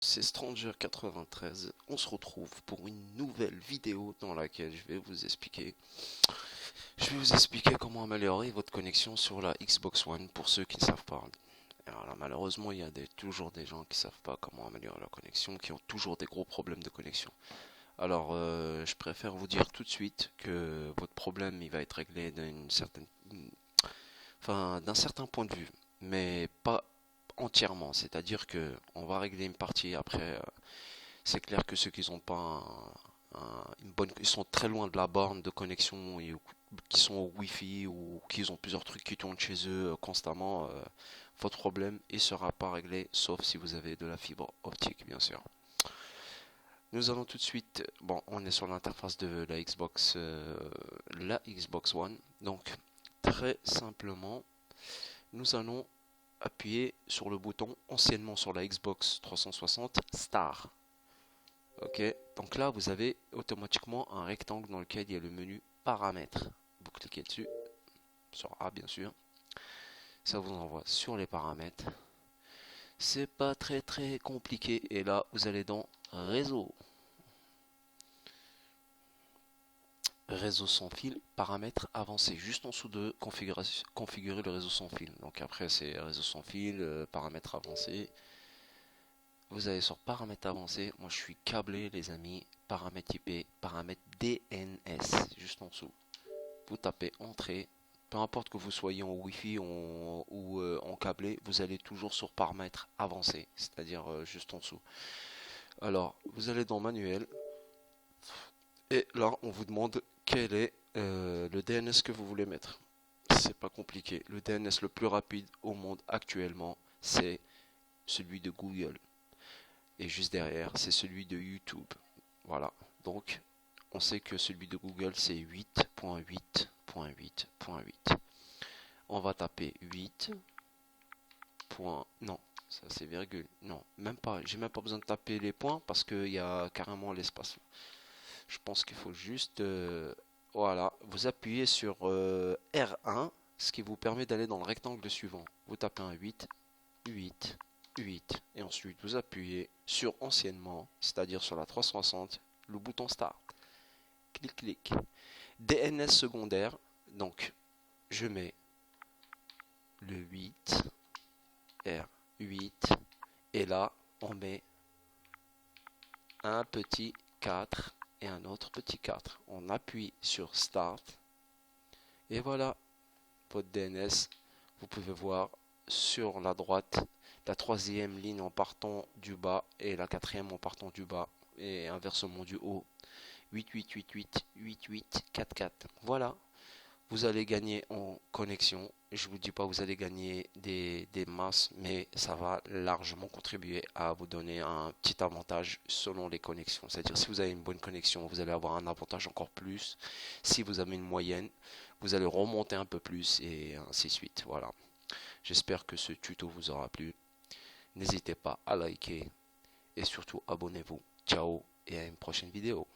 C'est Stranger93. On se retrouve pour une nouvelle vidéo dans laquelle je vais vous expliquer comment améliorer votre connexion sur la Xbox One pour ceux qui ne savent pas. Alors là, malheureusement, il y a toujours des gens qui ne savent pas comment améliorer leur connexion, qui ont toujours des gros problèmes de connexion. Alors, je préfère vous dire tout de suite que votre problème, il va être réglé d'un certain point de vue, mais pas entièrement. C'est-à-dire que on va régler une partie après. C'est clair que ceux qui n'ont pas une bonne, ils sont très loin de la borne de connexion et qui sont au Wi-Fi ou qui ont plusieurs trucs qui tournent chez eux constamment, votre problème il sera pas réglé, sauf si vous avez de la fibre optique, bien sûr. Nous allons tout de suite, bon, on est sur l'interface de la Xbox One, donc très simplement, nous allons appuyer sur le bouton anciennement sur la Xbox 360 Start. Ok, donc là vous avez automatiquement un rectangle dans lequel il y a le menu paramètres. Vous cliquez dessus, sur A bien sûr, ça vous envoie sur les paramètres. C'est pas très compliqué et là vous allez dans réseau. Réseau sans fil, paramètres avancés, juste en dessous de configurer le réseau sans fil. Donc après c'est réseau sans fil, paramètres avancés. Vous allez sur paramètres avancés, moi je suis câblé les amis, paramètres IP, paramètres DNS, juste en dessous. Vous tapez entrée, peu importe que vous soyez en Wi-Fi ou en câblé, vous allez toujours sur paramètres avancés, c'est-à-dire juste en dessous. Alors, vous allez dans manuel, et là on vous demande quel est le DNS que vous voulez mettre. C'est pas compliqué, le DNS le plus rapide au monde actuellement, c'est celui de Google. Et juste derrière, c'est celui de YouTube. Voilà. Donc, on sait que celui de Google, c'est 8.8.8.8. On va taper 8. Non, ça c'est virgule. Non, même pas. J'ai même pas besoin de taper les points parce qu'il y a carrément l'espace. Je pense qu'il faut juste... voilà. Vous appuyez sur R1, ce qui vous permet d'aller dans le rectangle suivant. Vous tapez un 8, 8, 8 et ensuite vous appuyez sur anciennement, c'est-à-dire sur la 360, le bouton Start. Clic, clic. DNS secondaire, donc je mets le 8, R8 et là on met un petit 4 et un autre petit 4. On appuie sur Start et voilà votre DNS. Vous pouvez voir sur la droite la troisième ligne en partant du bas et la quatrième en partant du bas et inversement du haut. 88888844. Voilà, vous allez gagner en connexion. Je vous dis pas vous allez gagner des masses, mais ça va largement contribuer à vous donner un petit avantage selon les connexions. C'est-à-dire si vous avez une bonne connexion, vous allez avoir un avantage encore plus. Si vous avez une moyenne, vous allez remonter un peu plus et ainsi de suite. Voilà. J'espère que ce tuto vous aura plu. N'hésitez pas à liker et surtout abonnez-vous. Ciao et à une prochaine vidéo.